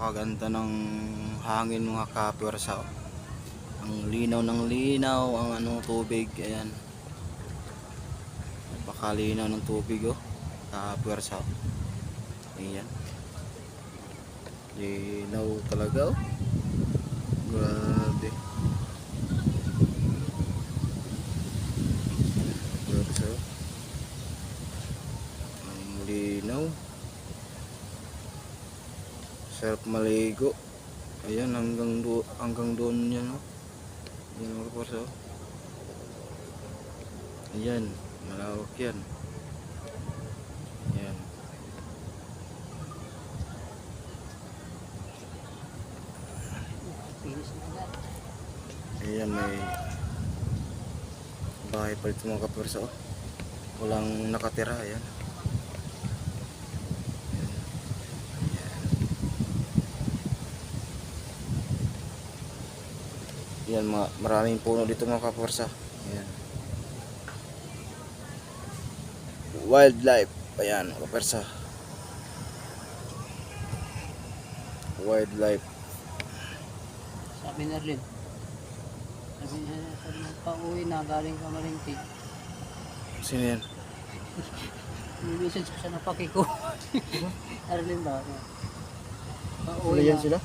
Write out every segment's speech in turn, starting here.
Napakaganda ng hangin mga kapwersa. Oh. Ang linaw ng linaw, ang anong tubig, ayan. Napakalinaw ng tubig oh. Kapwersa. Ayan. Linaw talaga oh. Grabe. Kapwersa oh. Ang linaw. Sarap maligo. Ayan, hanggang doon yan oh. Ayan mga kapwersa oh. Ayan, malawak yan. Ayan. Ayan, may bahay pa dito mga kapwersa oh. Walang nakatira. Ayan. Ayan, maraming puno dito mga kapwersa. Ayan. Wildlife. Ayan mga kapwersa. Wildlife. Sabi ni Arlene, sabi niya, pauwi na galing ka Maringke. Sino yan? May message ko siya na paki ko. Arlene ba? Sila yan sila?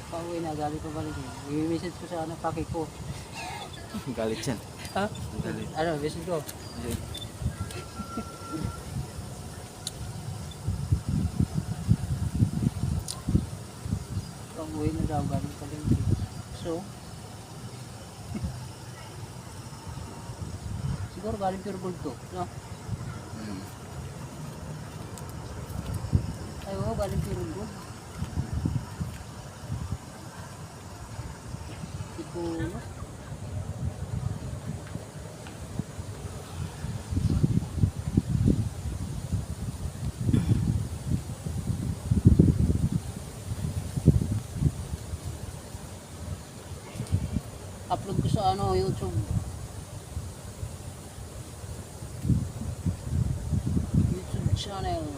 Pauwi na galing ka Maringke. May message ko siya na paki ko. Galit yan. Ha? Galit. Ano, message ko? Pauwi na daw galing ka Maringke. So, siguro galing Pure Gold to, no? Ay, oo, galing Pure Gold. Tipo, no? Upload ko sa YouTube. YouTube channel.